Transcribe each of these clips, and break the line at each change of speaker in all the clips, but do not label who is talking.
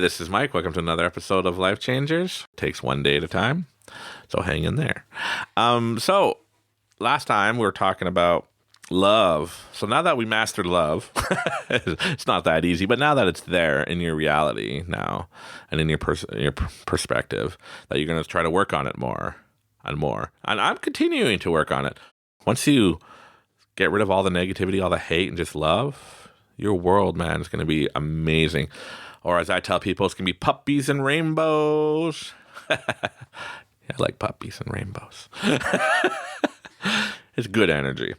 this is Mike. Welcome to another episode of Life Changers. Takes one day at a time, so hang in there. So last time we were talking about love. So now that we mastered love, it's not that easy, but now that it's there in your reality now and in your perspective, that you're going to try to work on it more and more. And I'm continuing to work on it. Once you get rid of all the negativity, all the hate, and just love, your world, man, is going to be amazing. Or as I tell people, it's going to be puppies and rainbows. I like puppies and rainbows. It's good energy.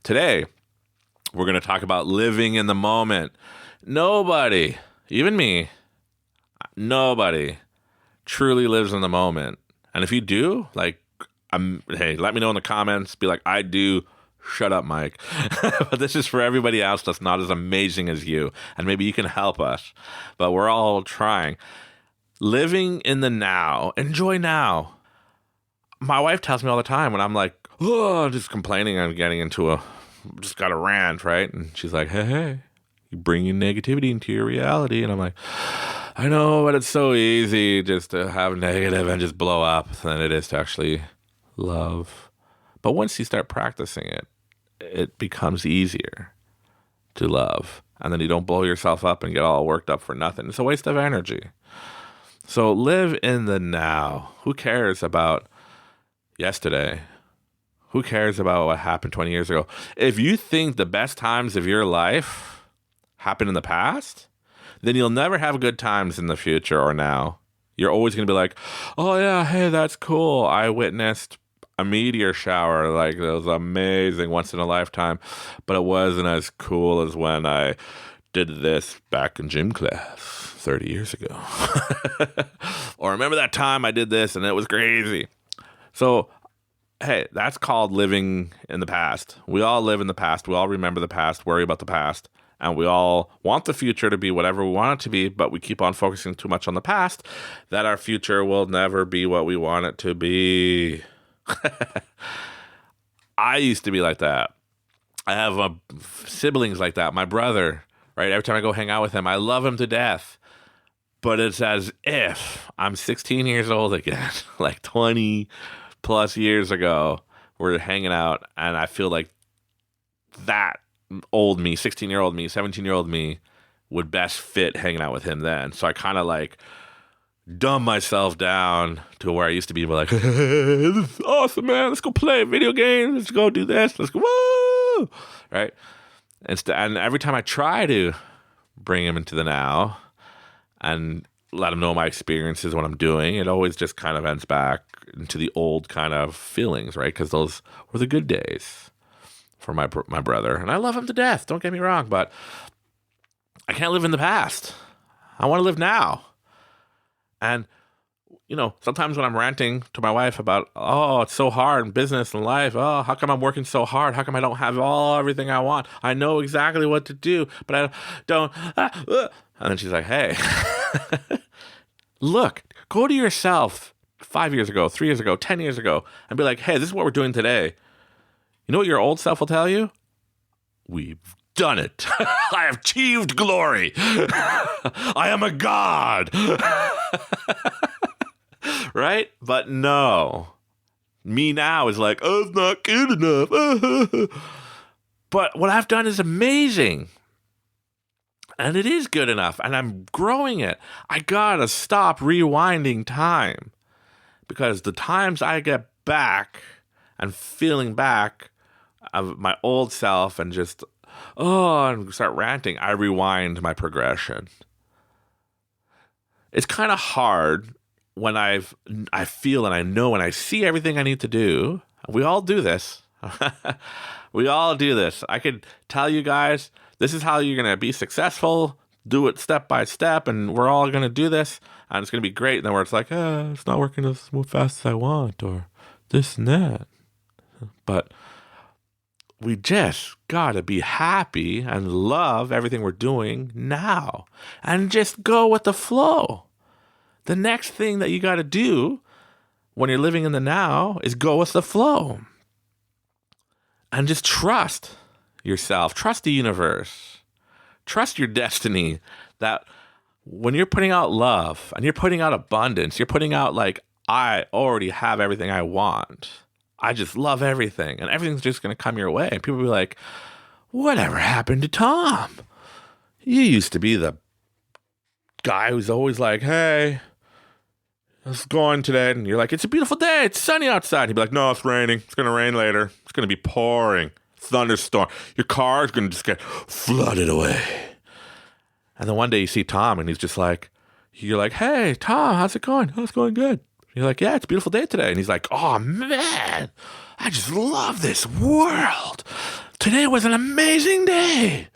Today, we're going to talk about living in the moment. Nobody, even me, nobody truly lives in the moment. And if you do, hey, let me know in the comments. Be like, I do. Shut up, Mike. But this is for everybody else that's not as amazing as you. And maybe you can help us. But we're all trying. Living in the now. Enjoy now. My wife tells me all the time when I'm like, oh, just complaining, I'm getting into just got a rant, right? And she's like, hey, you bringing negativity into your reality. And I'm like, I know, but it's so easy just to have negative and just blow up than it is to actually love. But once you start practicing it, it becomes easier to love. And then you don't blow yourself up and get all worked up for nothing. It's a waste of energy. So live in the now. Who cares about yesterday? Who cares about what happened 20 years ago? If you think the best times of your life happened in the past, then you'll never have good times in the future or now. You're always going to be like, oh yeah, hey, that's cool. I witnessed a meteor shower, like it was amazing, once in a lifetime, but it wasn't as cool as when I did this back in gym class 30 years ago. Or remember that time I did this and it was crazy. So, hey, that's called living in the past. We all live in the past. We all remember the past, worry about the past, and we all want the future to be whatever we want it to be, but we keep on focusing too much on the past that our future will never be what we want it to be. I used to be like that. I have siblings like that. My brother, right? Every time I go hang out with him, I love him to death. But it's as if I'm 16 years old again, like 20 plus years ago. We're hanging out, and I feel like that old me, 16-year-old me, 17-year-old me would best fit hanging out with him then. So I kind of like dumb myself down to where I used to be like, this is awesome, man. Let's go play video games. Let's go do this. Let's go, woo! Right? And every time I try to bring him into the now and let him know my experiences, what I'm doing, it always just kind of ends back into the old kind of feelings, right? Because those were the good days for my brother. And I love him to death. Don't get me wrong, but I can't live in the past. I want to live now. And, sometimes when I'm ranting to my wife about, oh, it's so hard in business and life. Oh, how come I'm working so hard? How come I don't have everything I want? I know exactly what to do, but I don't. And then she's like, hey, look, go to yourself 5 years ago, 3 years ago, 10 years ago, and be like, hey, this is what we're doing today. You know what your old self will tell you? We've done it. I have achieved glory. I am a god. Right? But no. Me now is like, oh, it's not good enough. But what I've done is amazing. And it is good enough. And I'm growing it. I gotta stop rewinding time. Because the times I get back and feeling back of my old self and just and start ranting, I rewind my progression. It's kind of hard when I feel and I know and I see everything I need to do. We all do this. We all do this. I could tell you guys, this is how you're going to be successful. Do it step by step, and we're all going to do this, and it's going to be great. And then where it's like, it's not working as fast as I want, or this and that. But we just gotta be happy and love everything we're doing now and just go with the flow. The next thing that you gotta do when you're living in the now is go with the flow and just trust yourself, trust the universe, trust your destiny that when you're putting out love and you're putting out abundance, you're putting out like, I already have everything I want. I just love everything and everything's just going to come your way. And people will be like, whatever happened to Tom? You used to be the guy who's always like, hey, how's it going today? And you're like, it's a beautiful day. It's sunny outside. And he'd be like, no, it's raining. It's going to rain later. It's going to be pouring. Thunderstorm. Your car is going to just get flooded away. And then one day you see Tom and he's just like, you're like, hey, Tom, how's it going? Oh, it's going good. You're like, yeah, it's a beautiful day today. And he's like, oh, man, I just love this world. Today was an amazing day.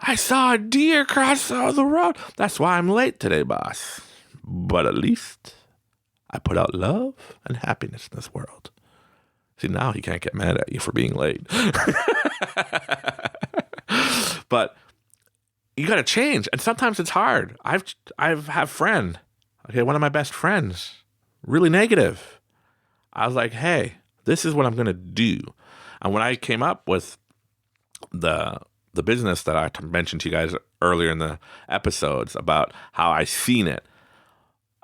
I saw a deer cross the road. That's why I'm late today, boss. But at least I put out love and happiness in this world. See, now he can't get mad at you for being late. But you got to change. And sometimes it's hard. I've have friend. Okay, one of my best friends, really negative. I was like, hey, this is what I'm going to do. And when I came up with the business that I mentioned to you guys earlier in the episodes about how I seen it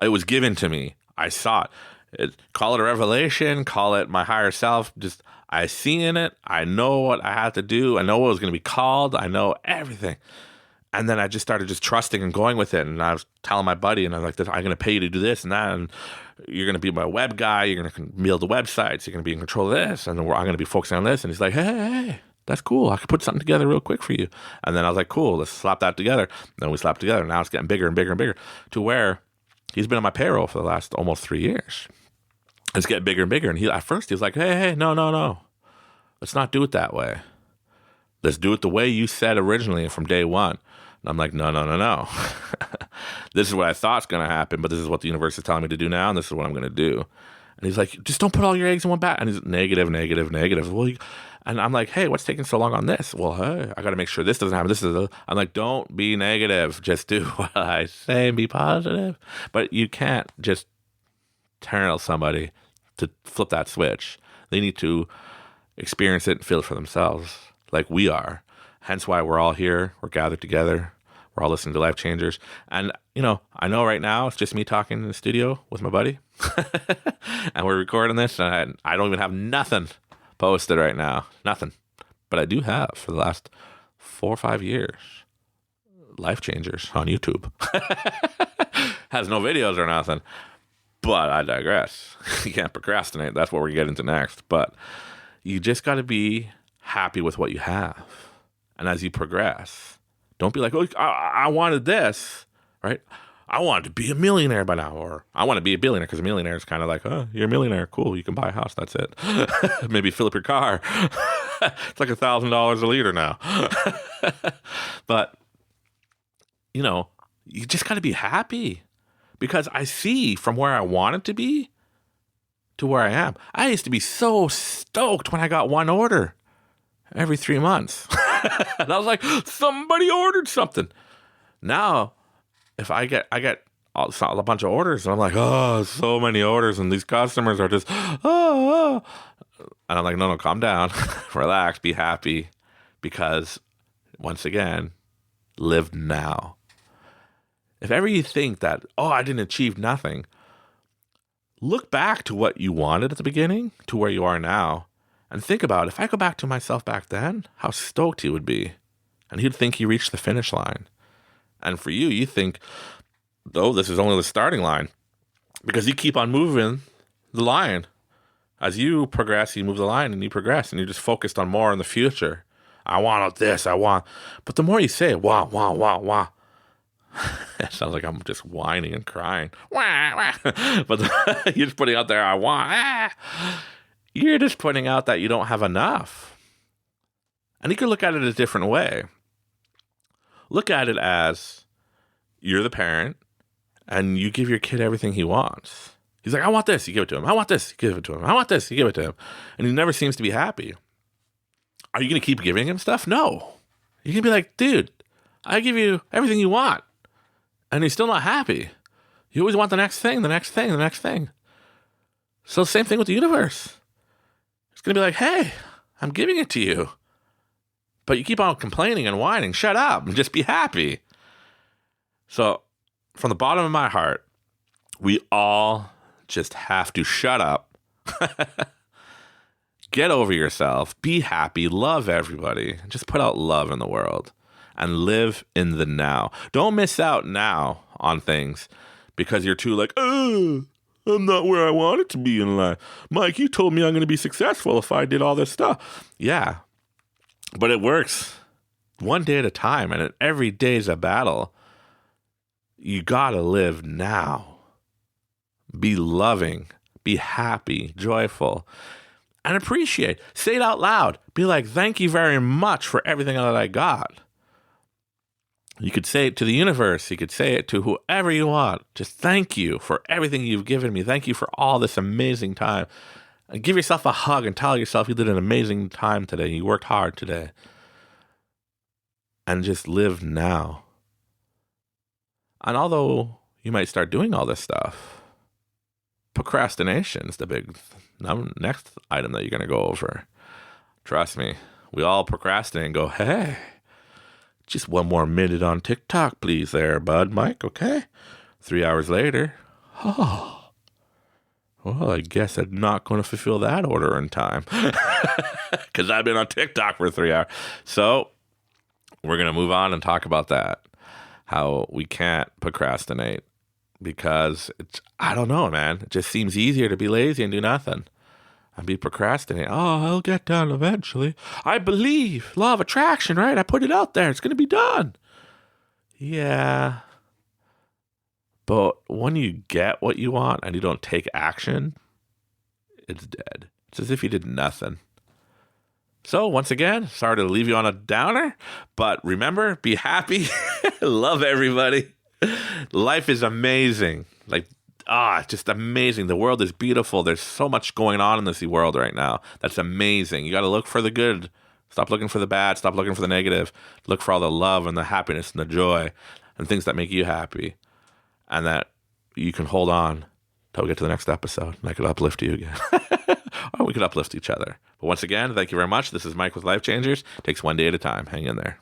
was given to me. I saw it. Call it a revelation, call it my higher self. Just I seen it. I know what I had to do. I know what it was going to be called. I know everything. And then I just started just trusting and going with it. And I was telling my buddy, and I was like, I'm going to pay you to do this and that. And you're going to be my web guy. You're going to build the websites. You're going to be in control of this. And then I'm going to be focusing on this. And he's like, hey, that's cool. I could put something together real quick for you. And then I was like, cool, let's slap that together. And then we slapped together. Now it's getting bigger and bigger and bigger to where he's been on my payroll for the last almost 3 years. It's getting bigger and bigger. And at first he was like, hey, no. Let's not do it that way. Let's do it the way you said originally from day one. And I'm like, no. This is what I thought's going to happen, but this is what the universe is telling me to do now, and this is what I'm going to do. And he's like, just don't put all your eggs in one basket. And he's negative. Well, and I'm like, hey, what's taking so long on this? Well, hey, I got to make sure this doesn't happen. I'm like, don't be negative. Just do what I say and be positive. But you can't just tell somebody to flip that switch. They need to experience it and feel it for themselves, like we are. Hence why we're all here. We're gathered together. We're all listening to Life Changers. And, I know right now it's just me talking in the studio with my buddy. And we're recording this. And I don't even have nothing posted right now. Nothing. But I do have for the last 4 or 5 years. Life Changers on YouTube. Has no videos or nothing. But I digress. You can't procrastinate. That's what we're getting to next. But you just got to be happy with what you have. And as you progress, don't be like, oh, I wanted this, right? I wanted to be a millionaire by now, or I want to be a billionaire, because a millionaire is kind of like, oh, you're a millionaire. Cool. You can buy a house. That's it. Maybe fill up your car. It's like $1,000 a liter now. But, you just got to be happy, because I see from where I wanted to be to where I am. I used to be so stoked when I got one order every 3 months. And I was like, somebody ordered something. Now, if I get a bunch of orders, and I'm like, oh, so many orders, and these customers are just, oh. And I'm like, no, calm down, relax, be happy, because once again, live now. If ever you think that, oh, I didn't achieve nothing, look back to what you wanted at the beginning to where you are now. And think about, if I go back to myself back then, how stoked he would be. And he'd think he reached the finish line. And for you think, oh, this is only the starting line. Because you keep on moving the line. As you progress, you move the line and you progress. And you're just focused on more in the future. I want this, But the more you say, wow. It sounds like I'm just whining and crying. But you're just putting out there, I want. You're just pointing out that you don't have enough. And you can look at it a different way. Look at it as you're the parent and you give your kid everything he wants. He's like, I want this, you give it to him. I want this, you give it to him. I want this, you give it to him. And he never seems to be happy. Are you going to keep giving him stuff? No. You can be like, dude, I give you everything you want. And he's still not happy. You always want the next thing. So same thing with the universe. It's going to be like, hey, I'm giving it to you. But you keep on complaining and whining. Shut up and just be happy. So from the bottom of my heart, we all just have to shut up, get over yourself, be happy, love everybody, just put out love in the world and live in the now. Don't miss out now on things because you're too like, oh, I'm not where I wanted to be in life. Mike, you told me I'm going to be successful if I did all this stuff. Yeah, but it works one day at a time, and every day's a battle. You got to live now. Be loving, be happy, joyful, and appreciate. Say it out loud. Be like, thank you very much for everything that I got. You could say it to the universe. You could say it to whoever you want. Just thank you for everything you've given me. Thank you for all this amazing time. And give yourself a hug and tell yourself you did an amazing time today. You worked hard today. And just live now. And although you might start doing all this stuff, procrastination is the big next item that you're going to go over. Trust me, we all procrastinate and go, hey, just one more minute on TikTok, please there, bud, Mike, okay? 3 hours later, oh, well, I guess I'm not going to fulfill that order in time because I've been on TikTok for 3 hours. So we're going to move on and talk about that, how we can't procrastinate because it's, I don't know, man. It just seems easier to be lazy and do nothing. And be procrastinating. Oh, I'll get done eventually. I believe. Law of attraction, right? I put it out there. It's going to be done. Yeah. But when you get what you want and you don't take action, it's dead. It's as if you did nothing. So once again, sorry to leave you on a downer, but remember, be happy. Love everybody. Life is amazing. It's just amazing. The world is beautiful. There's so much going on in this world right now. That's amazing. You got to look for the good. Stop looking for the bad. Stop looking for the negative. Look for all the love and the happiness and the joy and things that make you happy and that you can hold on till we get to the next episode and I could uplift you again. Or we could uplift each other. But once again, thank you very much. This is Mike with Life Changers. Takes one day at a time. Hang in there.